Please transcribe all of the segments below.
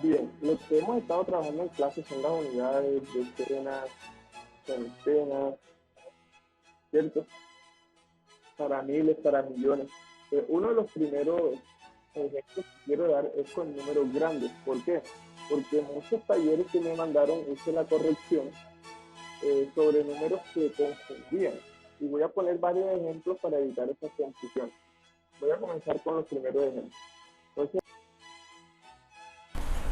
Bien, lo que hemos estado trabajando en clase son las unidades, decenas, centenas, ¿cierto? Para miles, para millones. Uno de los primeros ejemplos que quiero dar es con números grandes. ¿Por qué? Porque en muchos talleres que me mandaron hice la corrección sobre números que confundían. Y voy a poner varios ejemplos para evitar esa confusión. Voy a comenzar con los primeros ejemplos. Entonces,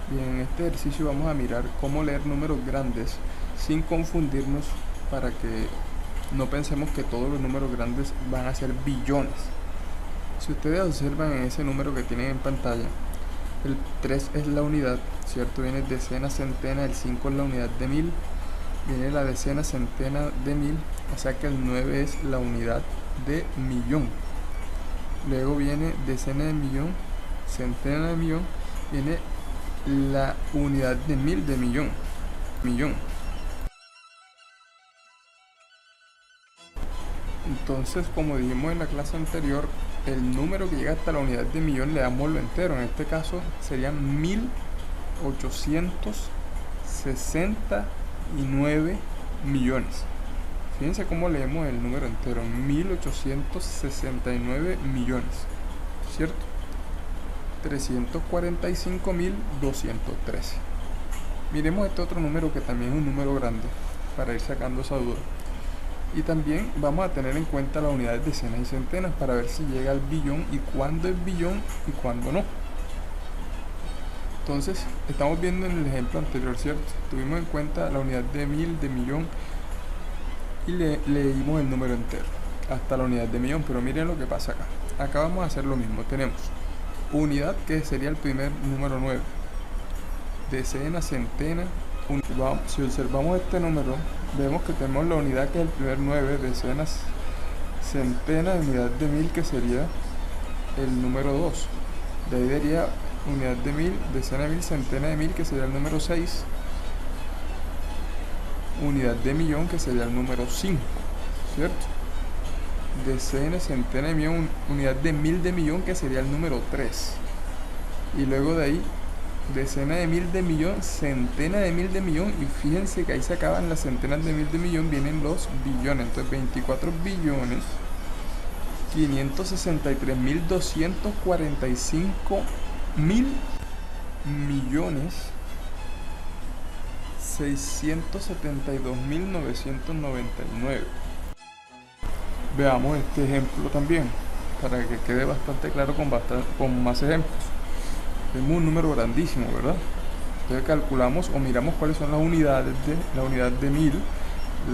Bien, en este ejercicio vamos a mirar cómo leer números grandes sin confundirnos para que no pensemos que todos los números grandes van a ser billones. Si ustedes observan en ese número que tienen en pantalla, el 3 es la unidad, ¿cierto? Viene decena, centena, el 5 es la unidad de mil, viene la decena, centena de mil, o sea que el 9 es la unidad de millón. Luego viene decena de millón, centena de millón, viene la unidad de mil de millón. Entonces, como dijimos en la clase anterior, el número que llega hasta la unidad de millón le damos lo entero. En este caso serían 1869 millones. Fíjense cómo leemos el número entero, 1869 millones, ¿cierto? 345.213. Miremos este otro número que también es un número grande para ir sacando esa duda. Y también vamos a tener en cuenta las unidades de decenas y centenas para ver si llega al billón y cuándo es billón y cuándo no. Entonces, estamos viendo en el ejemplo anterior, ¿cierto? Tuvimos en cuenta la unidad de mil, de millón y leímos el número entero hasta la unidad de millón, pero miren lo que pasa acá. Acá vamos a hacer lo mismo. Tenemos unidad, que sería el primer número 9, decena, centena. Si observamos este número, vemos que tenemos la unidad, que es el primer 9, decenas, centena, de unidad de mil, que sería el número 2. De ahí sería unidad de mil, decena de mil, centena de mil, que sería el número 6. Unidad de millón, que sería el número 5, ¿cierto? Decena, centena de millón, unidad de mil de millón, que sería el número 3. Y luego de ahí decena de mil de millón, centena de mil de millón, y fíjense que ahí se acaban las centenas de mil de millón, vienen los billones. Entonces 24 billones 563.245 mil millones 672.999. Veamos este ejemplo también para que quede bastante claro con más ejemplos. Tenemos un número grandísimo, ¿verdad? Entonces calculamos o miramos cuáles son las unidades de la unidad de mil,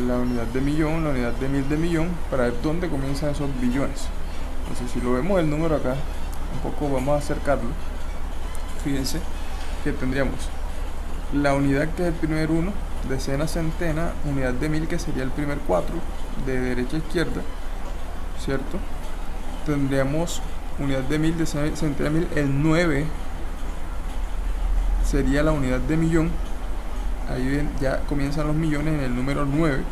la unidad de millón, la unidad de mil de millón, para ver dónde comienzan esos billones. Entonces, si lo vemos el número acá, un poco vamos a acercarlo. Fíjense que tendríamos la unidad, que es el primer 1, decena, centena, unidad de mil, que sería el primer 4, de derecha a izquierda, ¿cierto? Tendríamos unidad de mil, decena, centena de mil, el 9 sería la unidad de millón. Ahí ven, ya comienzan los millones en el número 9,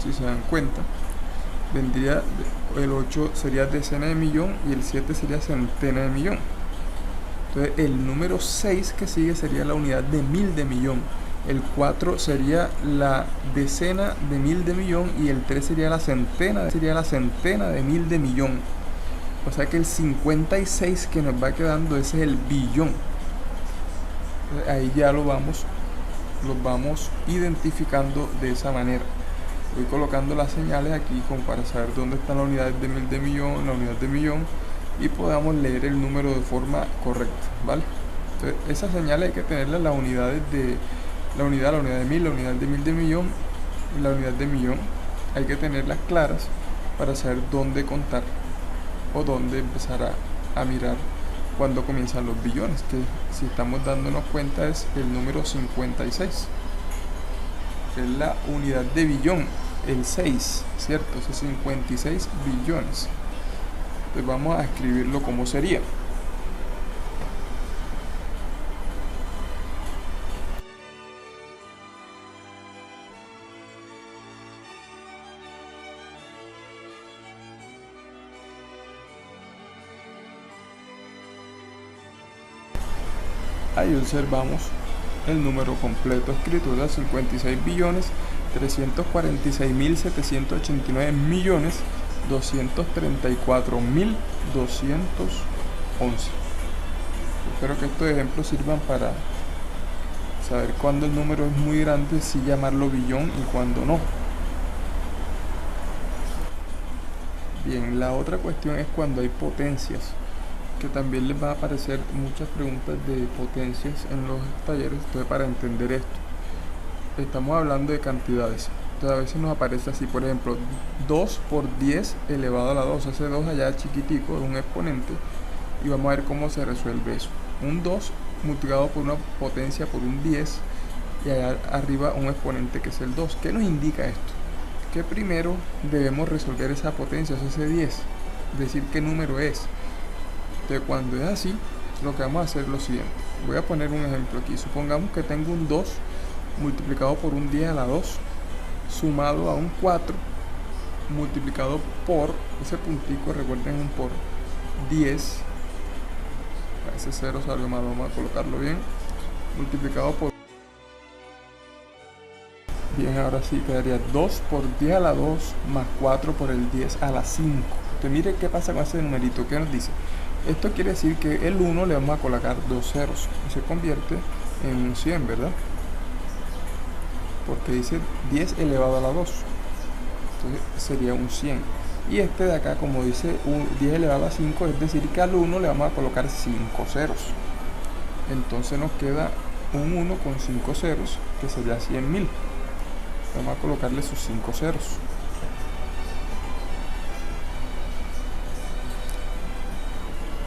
si se dan cuenta. Vendría el 8 sería decena de millón y el 7 sería centena de millón. Entonces el número 6 que sigue sería la unidad de mil de millón. El 4 sería la decena de mil de millón y el 3 sería la centena de mil de millón. O sea que el 56 que nos va quedando, ese es el billón. Ahí ya lo vamos identificando de esa manera. Voy colocando las señales aquí para saber dónde están las unidades de mil de millón, la unidad de millón, y podamos leer el número de forma correcta, ¿vale? Entonces, esas señales hay que tenerlas, las unidades de la unidad de mil, la unidad de mil de millón y la unidad de millón. Hay que tenerlas claras para saber dónde contar o dónde empezar a mirar cuando comienzan los billones, que si estamos dándonos cuenta es el número 56, que es la unidad de billón, el 6, ¿cierto? Eso es 56 billones. Entonces vamos a escribirlo como sería. Ahí observamos el número completo escrito, ¿verdad? 56.346.789.234.211. Espero que estos ejemplos sirvan para saber cuándo el número es muy grande, si llamarlo billón, y cuándo no. Bien, la otra cuestión es cuando hay potencias, que también les va a aparecer muchas preguntas de potencias en los talleres. Entonces, para entender esto, estamos hablando de cantidades. Entonces a veces nos aparece así, por ejemplo, 2 por 10 elevado a la 2, ese 2 allá chiquitico es un exponente, y vamos a ver cómo se resuelve eso. Un 2 multiplicado por una potencia por un 10, y allá arriba un exponente que es el 2. ¿Qué nos indica esto? Que primero debemos resolver esa potencia, ese 10, decir qué número es. Entonces, cuando es así, lo que vamos a hacer es lo siguiente. Voy a poner un ejemplo aquí. Supongamos que tengo un 2 multiplicado por un 10 a la 2, sumado a un 4 multiplicado por, ese puntico, recuerden, un por 10, ese 0 salió mal, vamos a colocarlo bien, multiplicado por, bien, ahora sí quedaría 2 por 10 a la 2 más 4 por el 10 a la 5. Entonces mire qué pasa con ese numerito, ¿qué nos dice? Esto quiere decir que el 1 le vamos a colocar 2 ceros y se convierte en un 100, ¿verdad? Porque dice 10 elevado a la 2, entonces sería un 100. Y este de acá, como dice 10 elevado a 5, es decir que al 1 le vamos a colocar 5 ceros. Entonces nos queda un 1 con 5 ceros, que sería 100.000. Vamos a colocarle sus 5 ceros.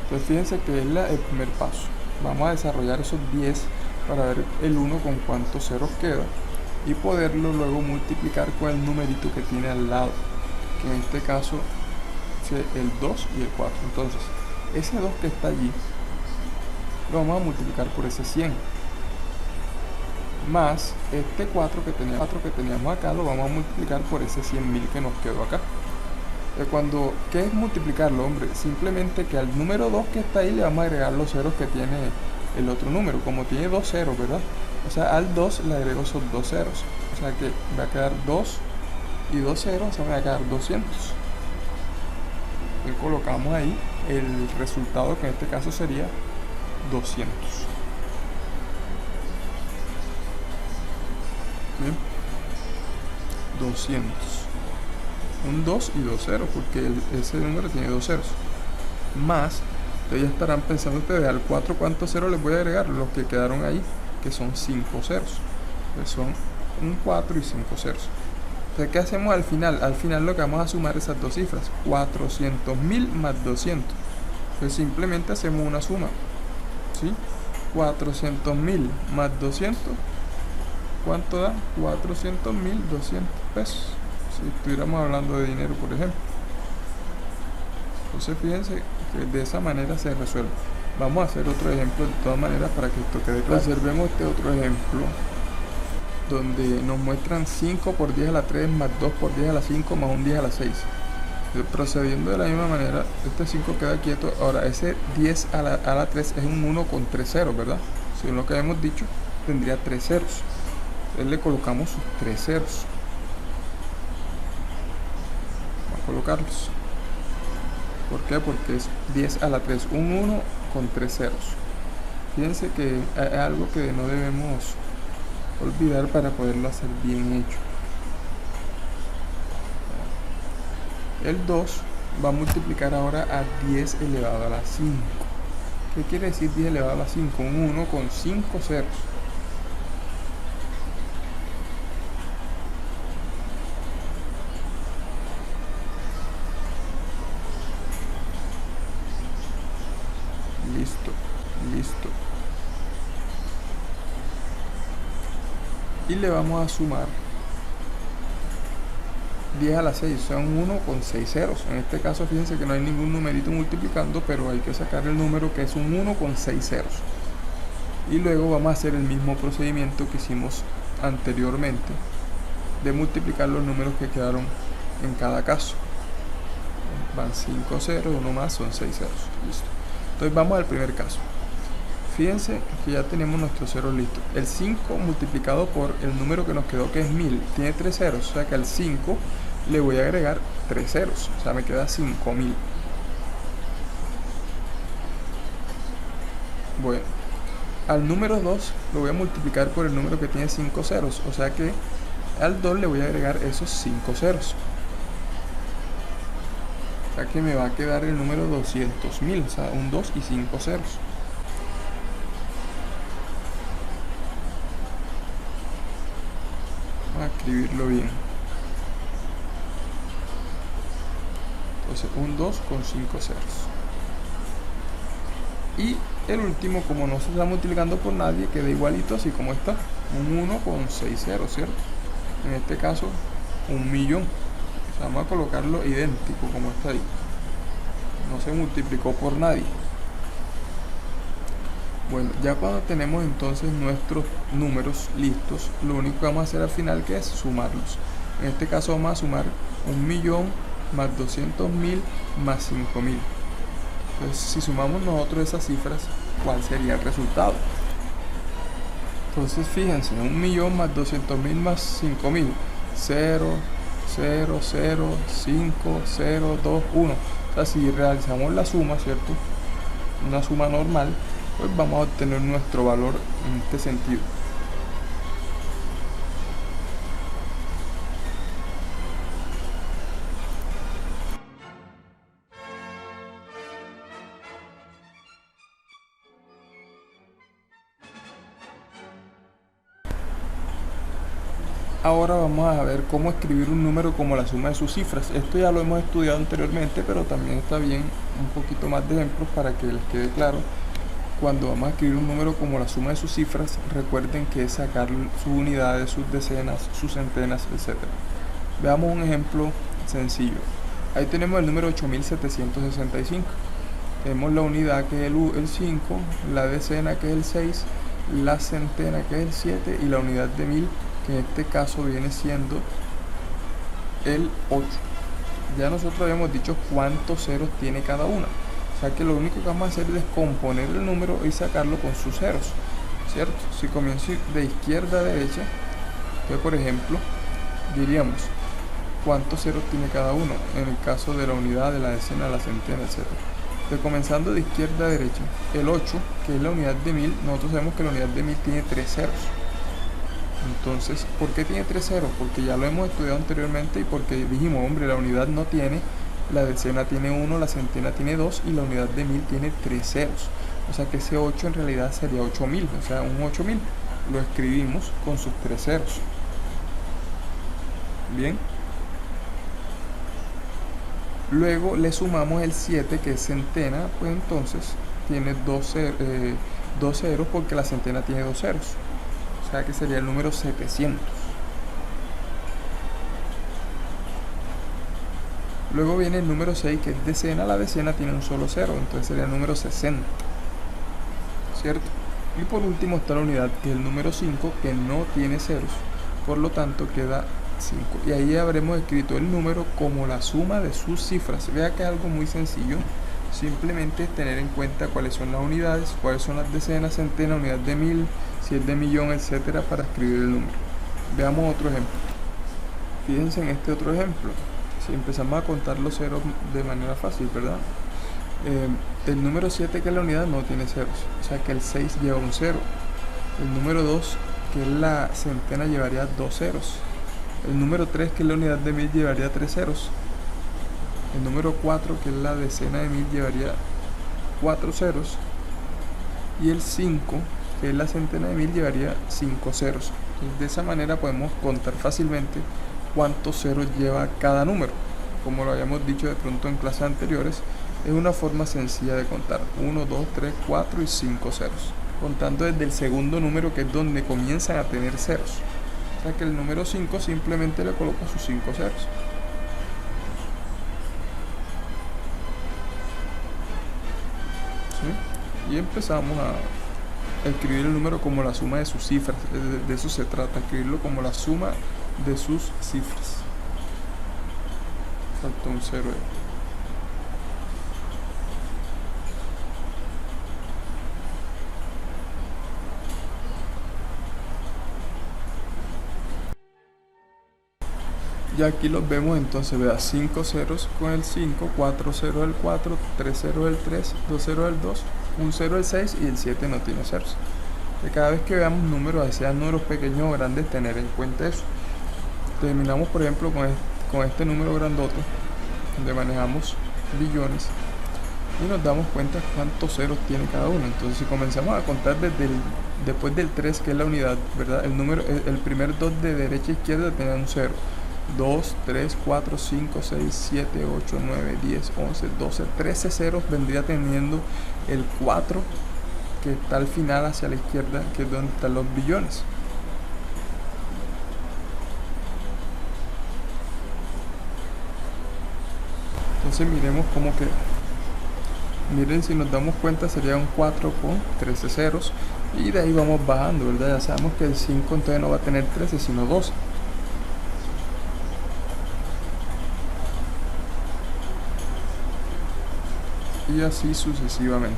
Entonces fíjense que es el primer paso. Vamos a desarrollar esos 10 para ver el 1 con cuántos ceros queda y poderlo luego multiplicar con el numerito que tiene al lado, que en este caso es el 2 y el 4. Entonces ese 2 que está allí lo vamos a multiplicar por ese 100, más este 4 que teníamos acá lo vamos a multiplicar por ese 100.000 que nos quedó acá. ¿Qué es multiplicarlo, hombre? Simplemente que al número 2 que está ahí le vamos a agregar los ceros que tiene el otro número. Como tiene 2 ceros, ¿verdad? O sea, al 2 le agrego esos 2 ceros. O sea que va a quedar 2 y 2 ceros, o sea, me va a quedar 200. Y colocamos ahí el resultado, que en este caso sería 200. Bien. 200. Un 2 y 2 ceros, porque ese número tiene 2 ceros. Más, ustedes ya estarán pensando ustedes, al 4 ¿cuántos ceros les voy a agregar? Los que quedaron ahí, que son 5 ceros. Entonces son un 4 y 5 ceros. Entonces, ¿qué hacemos al final? Al final lo que vamos a sumar esas dos cifras, 400.000 más 200. Entonces simplemente hacemos una suma, ¿sí? 400.000 más 200, ¿cuánto da? 400.200 pesos. Si estuviéramos hablando de dinero, por ejemplo. Entonces fíjense que de esa manera se resuelve. Vamos a hacer otro ejemplo de todas maneras para que esto quede claro. Observemos este otro ejemplo donde nos muestran 5 por 10 a la 3 más 2 por 10 a la 5 más un 10 a la 6. Procediendo de la misma manera, este 5 queda quieto. Ahora ese 10 a la 3 es un 1 con 3 ceros, ¿verdad? Según lo que habíamos dicho, tendría 3 ceros. Entonces le colocamos sus 3 ceros. Colocarlos. ¿Por qué? Porque es 10 a la 3, un 1 con 3 ceros. Fíjense que es algo que no debemos olvidar para poderlo hacer bien hecho. El 2 va a multiplicar ahora a 10 elevado a la 5. ¿Qué quiere decir 10 elevado a la 5? Un 1 con 5 ceros. Listo. Y le vamos a sumar 10 a la 6, o sea, un 1 con 6 ceros. En este caso, fíjense que no hay ningún numerito multiplicando, pero hay que sacar el número que es un 1 con 6 ceros. Y luego vamos a hacer el mismo procedimiento que hicimos anteriormente de multiplicar los números que quedaron en cada caso. Van 5 ceros, uno más, son 6 ceros. Listo. Entonces vamos al primer caso. fíjense que ya tenemos nuestros ceros listos. El 5 multiplicado por el número que nos quedó, que es 1000, tiene 3 ceros, o sea que al 5 le voy a agregar 3 ceros, o sea me queda 5000. Bueno, al número 2 lo voy a multiplicar por el número que tiene 5 ceros, o sea que al 2 le voy a agregar esos 5 ceros. O sea que me va a quedar el número 200.000, o sea, un 2 y 5 ceros. Vamos a escribirlo bien. Entonces, un 2 con 5 ceros. Y el último, como no se está multiplicando por nadie, queda igualito así como está. Un 1 con 6 ceros, ¿cierto? En este caso, 1.000.000. O sea, vamos a colocarlo idéntico como está ahí. No se multiplicó por nadie. Bueno, ya cuando tenemos entonces nuestros números listos, lo único que vamos a hacer al final que es sumarlos. En este caso vamos a sumar 1.000.000 más 200.000 más 5.000. Entonces, si sumamos nosotros esas cifras, ¿cuál sería el resultado? Entonces, fíjense, 1.000.000 más 200.000 más 5.000. 0, 0, 0, 5, 0, 2, 1. O sea, si realizamos la suma, ¿cierto? Una suma normal, pues vamos a obtener nuestro valor en este sentido. Ahora vamos a ver cómo escribir un número como la suma de sus cifras. Esto ya lo hemos estudiado anteriormente, pero también está bien un poquito más de ejemplos para que les quede claro. Cuando vamos a escribir un número como la suma de sus cifras, recuerden que es sacar sus unidades, sus decenas, sus centenas, etc. Veamos un ejemplo sencillo. Ahí tenemos el número 8765. Tenemos la unidad que es el 5, la decena que es el 6, la centena que es el 7 y la unidad de 1000, que en este caso viene siendo el 8. Ya nosotros habíamos dicho cuántos ceros tiene cada una. O sea que lo único que vamos a hacer es descomponer el número y sacarlo con sus ceros, ¿cierto? Si comienzo de izquierda a derecha, entonces por ejemplo, diríamos cuántos ceros tiene cada uno, en el caso de la unidad, de la decena, la centena, etc. Entonces comenzando de izquierda a derecha, el 8, que es la unidad de 1000, nosotros sabemos que la unidad de 1000 tiene 3 ceros. Entonces, ¿por qué tiene 3 ceros? Porque ya lo hemos estudiado anteriormente y porque dijimos, hombre, la unidad no tiene, la decena tiene 1, la centena tiene 2 y la unidad de 1000 tiene 3 ceros. O sea que ese 8 en realidad sería 8000, o sea, un 8000. Lo escribimos con sus 3 ceros. Bien. Luego le sumamos el 7, que es centena, pues entonces tiene 2 ceros porque la centena tiene 2 ceros. O sea que sería el número 700. Luego viene el número 6, que es decena. La decena tiene un solo cero, entonces sería el número 60, ¿cierto? Y por último está la unidad, que es el número 5, que no tiene ceros, por lo tanto queda 5. Y ahí habremos escrito el número como la suma de sus cifras. Vea que es algo muy sencillo. Simplemente es tener en cuenta cuáles son las unidades, cuáles son las decenas, centenas, unidad de 1000, si es de millón, etcétera, para escribir el número. Veamos otro ejemplo. Fíjense en este otro ejemplo. Si empezamos a contar los ceros de manera fácil, ¿verdad? El número 7, que es la unidad, no tiene ceros, o sea que el 6 lleva un cero. El número 2, que es la centena, llevaría 2 ceros. El número 3, que es la unidad de 1000, llevaría 3 ceros. El número 4, que es la decena de 1000, llevaría 4 ceros. Y el 5, que es la centena de 1000, llevaría 5 ceros. Entonces, de esa manera podemos contar fácilmente cuántos ceros lleva cada número. Como lo habíamos dicho de pronto en clases anteriores, es una forma sencilla de contar: 1, 2, 3, 4 y 5 ceros, contando desde el segundo número, que es donde comienzan a tener ceros. O sea que el número 5 simplemente le coloco sus 5 ceros. ¿Sí? Y empezamos a escribir el número como la suma de sus cifras. De eso se trata, escribirlo como la suma de sus cifras. Falta un 0 ahí. Y aquí los vemos, entonces vea 5 ceros con el 5, 4 ceros el 4, 3 ceros el 3, 2 ceros el 2, 1 cero el 6 y el 7 no tiene ceros. Cada vez que veamos números, sean números pequeños o grandes, tener en cuenta eso. Terminamos por ejemplo con este número grandote, donde manejamos billones, y nos damos cuenta cuántos ceros tiene cada uno. Entonces si comenzamos a contar después del 3, que es la unidad, ¿verdad? El primer 2 de derecha a izquierda tiene un 0. 2, 3, 4, 5, 6, 7, 8, 9, 10, 11, 12, 13 ceros vendría teniendo el 4 que está al final hacia la izquierda, que es donde están los billones. Entonces miremos como que, miren, si nos damos cuenta sería un 4 con 13 ceros, y de ahí vamos bajando, ¿verdad? Ya sabemos que el 5 entonces no va a tener 13 sino 12. Y así sucesivamente.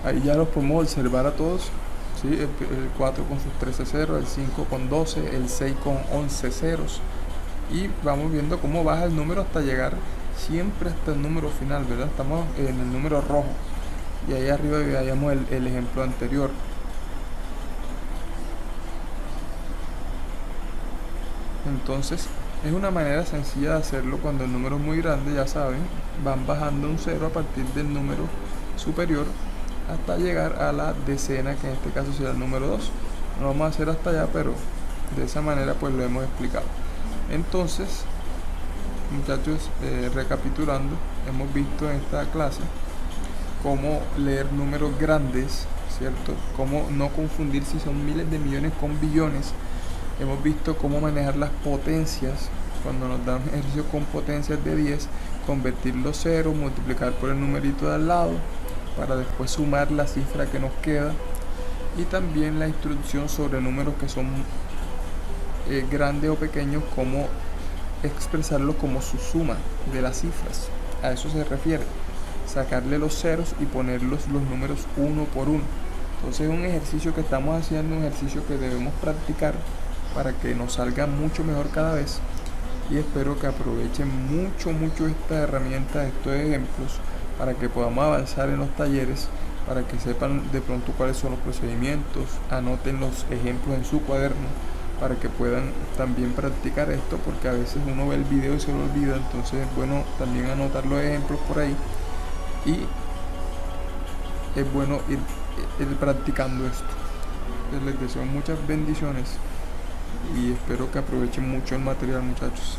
Ahí ya los podemos observar a todos, ¿sí? El 4 con sus 13 ceros, el 5 con 12, el 6 con 11 ceros, y vamos viendo cómo baja el número hasta llegar siempre hasta el número final, ¿verdad? Estamos en el número rojo, y ahí arriba veíamos el ejemplo anterior. Entonces es una manera sencilla de hacerlo. Cuando el número es muy grande, ya saben, van bajando un 0 a partir del número superior hasta llegar a la decena, que en este caso será el número 2. No lo vamos a hacer hasta allá, pero de esa manera pues lo hemos explicado. Entonces, muchachos, recapitulando, hemos visto en esta clase cómo leer números grandes, ¿cierto? Cómo no confundir si son miles de millones con billones. Hemos visto cómo manejar las potencias. Cuando nos dan ejercicios con potencias de 10, convertir los ceros, multiplicar por el numerito de al lado para después sumar la cifra que nos queda. Y también la instrucción sobre números que son grandes o pequeños, cómo expresarlos como su suma de las cifras. A eso se refiere, sacarle los ceros y ponerlos los números uno por uno. Entonces es un ejercicio que estamos haciendo, un ejercicio que debemos practicar para que nos salga mucho mejor cada vez, y espero que aprovechen mucho estas herramientas, estos ejemplos, para que podamos avanzar en los talleres, para que sepan de pronto cuáles son los procedimientos, anoten los ejemplos en su cuaderno para que puedan también practicar esto, porque a veces uno ve el video y se lo olvida. Entonces es bueno también anotar los ejemplos por ahí, y es bueno ir practicando esto. Les deseo muchas bendiciones y espero que aprovechen mucho el material, muchachos.